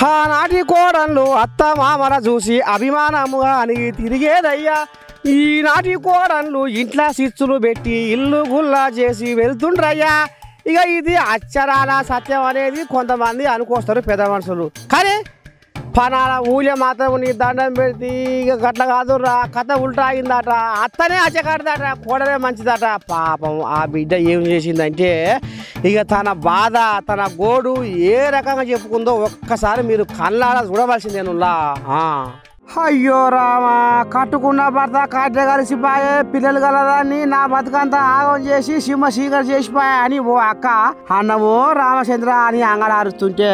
ఆనాటి కోడళ్ళు అత్త మామల చూసి అభిమానముగా అనిగి తిరిగేదయ్యా. ఈనాటి కోడళ్ళు ఇంట్లో సిచ్చులు పెట్టి ఇల్లు గుల్లా చేసి వెళ్తుండ్రయ్యా. ఇక ఇది అచ్చరాల సత్యం అనేది కొంతమంది అనుకొస్తారు పెద్ద మనుషులు. కానీ పనాల ఊళ్ళో మాత్రం నీ దండం పెడితే ఇక గట్ల కాదు రా, కథ ఉల్టా అయిందట. అత్తనే అచ్చకడదట, కోడలే మంచిదట. పాపం ఆ బిడ్డ ఏం చేసిందంటే ఇక తన బాధ తన గోడు ఏ రకంగా చెప్పుకుందో ఒక్కసారి మీరు కళ్ళారా చూడవలసిందేనులా. అయ్యో రామా, కట్టుకున్న భర్త కాట్య కలిసిపోయే పిల్లలు గలదాన్ని నా బతుకంతా ఆగం చేసి సింహ సీకర్ చేసిపోయా అని ఓ అక్క అన్నము రామచంద్ర అని అంగడారుస్తుంటే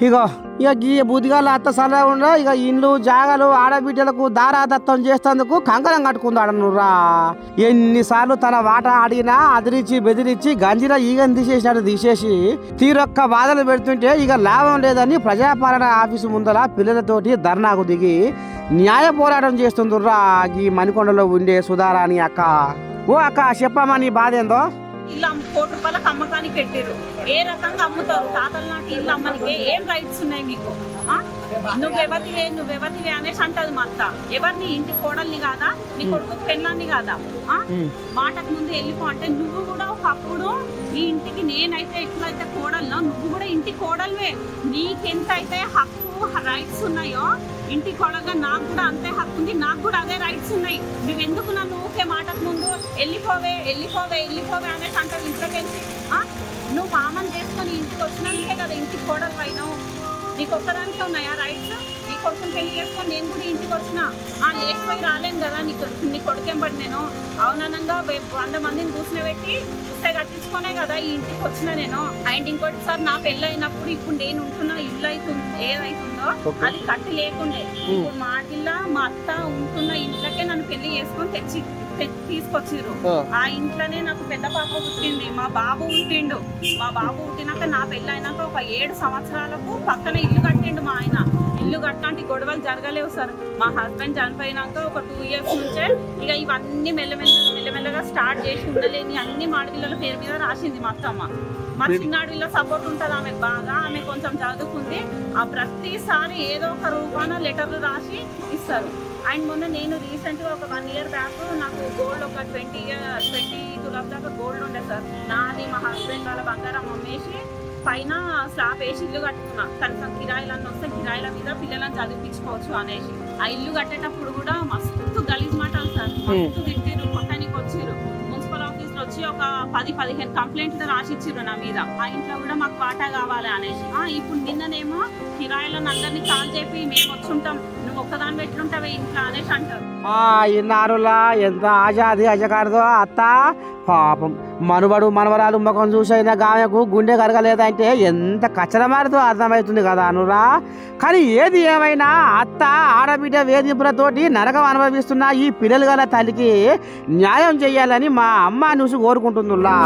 ఇగో ఇక గీ బుద్ధిగాల అత్త సలహా ఉండ ఇక ఇండ్లు జాగలు ఆడబిడ్డలకు దారాదత్తం చేసేందుకు కంకణం కట్టుకుందాడు నువ్వురా. ఎన్నిసార్లు తన వాట అడిగినా అదిరించి బెదిరించి గంజిర ఈగని తీసేసి తీరొక్క బాధలు పెడుతుంటే ఇక లాభం లేదని ప్రజాపాలన ఆఫీసు ముందర పిల్లలతోటి ధర్నాకు దిగి న్యాయ పోరాటం చేస్తుందిరా ఈ మణికొండలో ఉండే సుధారా అని అక్క. ఓ అక్క చెప్పమ్మా నీ బాధ ఏందో. ఇల్లు ₹1,00,000 అమ్మకానికి పెట్టారు. ఏ రకంగా అమ్ముతారు? తాతల నాటి ఇల్లు అమ్మనికి ఏం రైట్స్ ఉన్నాయి మీకు? నువ్వెవరివే అనేసి అంటది మా అత్త. ఎవరిని ఇంటి కోడల్ని కాదా, నీ కొడుకు పెళ్ళాన్ని కాదా? మాటకు ముందు వెళ్ళిపో అంటే నువ్వు కూడా ఒకప్పుడు ఈ ఇంటికి నేనైతే ఎట్లయితే కోడల్లో నువ్వు కూడా ఇంటి కోడల్వే. నీకెంత అయితే హక్కు రైట్స్ ఉన్నాయో ఇంటి కోడలుగా నాకు కూడా అంతే హక్కు ఉంది, నాకు కూడా అదే రైట్స్ ఉన్నాయి. నువ్వెందుకు నన్ను ఊకే మాటకు ముందు వెళ్ళిపోవే అనేసి అంటావు ఇంట్లోకి వెళ్ళి? నువ్వు మామని చేసుకొని ఇంటికి వచ్చినందుకే కదా ఇంటికి కోడలు అయినావు. నీకు ఒక్కదానికే ఉన్నాయా రైట్స్? నీ కొడుకుని పెళ్లి చేసుకొని నేను కూడా ఇంటికి వచ్చిన లేకపోయి రాలేను కదా నీ కొడుకేంబడి నేను అవుననంగా 100 మందిని కూర్చుని పెట్టి పుస్తే కట్టించుకునే కదా ఈ ఇంటికి వచ్చిన నేను. అండ్ ఇంకోటి సార్ నా పెళ్ళి అయినప్పుడు ఇప్పుడు నేను ఉంటున్న ఇల్లు అవుతుంది ఏదైతుందో అది కట్టి లేకుండే. ఇప్పుడు మా ఇల్లా మా అత్త ఉంటున్న ఇంట్లోకే నన్ను పెళ్లి చేసుకొని తీసుకొచ్చిర్రు. ఆ ఇంట్లోనే నాకు పెద్ద పాప పుట్టింది, మా బాబు పుట్టిండు. మా బాబు పుట్టినాక నా పెళ్ళి అయినాక ఒక 7 సంవత్సరాలకు పక్కన ఇల్లు కట్టిండు మా ఆయన. ఇల్లు కట్టడానికి గొడవలు జరగలేవు సార్. మా హస్బెండ్ చనిపోయినాక ఒక 2 ఇయర్స్ నుంచే ఇక ఇవన్నీ మెల్లమెల్లగా స్టార్ట్ చేసి ఉండలేని అన్ని మాడపిల్లల పేరు మీద రాసింది మా అత్తమ్మ. మా చిన్నాడిలో సపోర్ట్ ఉంటుంది ఆమె బాగా. ఆమె కొంచెం చదువుకుంది. ఆ ప్రతిసారి ఏదో ఒక రూపాన లెటర్లు రాసి ఇస్తారు. అండ్ మొన్న నేను రీసెంట్గా ఒక 1 ఇయర్ బ్యాక్ నాకు గోల్డ్ ఒక 20 తులాల దాకా గోల్డ్ ఉండే సార్. నాది మా హస్బెండ్ వాళ్ళ బంగారం అమ్మేసి పైన స్లాబ్ వేసి ఇల్లు కట్టుకున్నా. కనీసం కిరాయిలన్నీ వస్తే కిరాయిల మీద పిల్లలను చదివించుకోవచ్చు అనేసి. ఆ ఇల్లు కట్టేటప్పుడు కూడా మస్తు గలీజ్ మాటలు సార్. మస్తు తిట్టిరు, కొట్టడానికి వచ్చిర్రు. మున్సిపల్ ఆఫీస్ లో వచ్చి ఒక 10-15 కంప్లైంట్లు రాసిచ్చిర్రు నా మీద. ఆ ఇంట్లో కూడా మాకు వాటా కావాలి అనేసి. ఇప్పుడు నిన్ననేమో కిరాయిలను అందరినీ కాల్ చేపి మేము వచ్చుంటాం, నువ్వు ఒక్కదాని పెట్లుంటావే ఇంట్లో అనేసి అంటారు. ఇన్నారులా ఎంత ఆజాది అజకారదో అత్త. పాపం మనుబడు మనవరాలు ముఖం చూసైనా గామెకు గుండె కరగలేదంటే ఎంత కచ్చరమారితో అర్థమవుతుంది కదా అనురా. కానీ ఏది ఏమైనా అత్త ఆడబిడ్డ వేధింపులతోటి నరకం అనుభవిస్తున్న ఈ పిల్లలు గల తల్లికి న్యాయం చెయ్యాలని మా అమ్మ న్యూస్ కోరుకుంటుందిలా.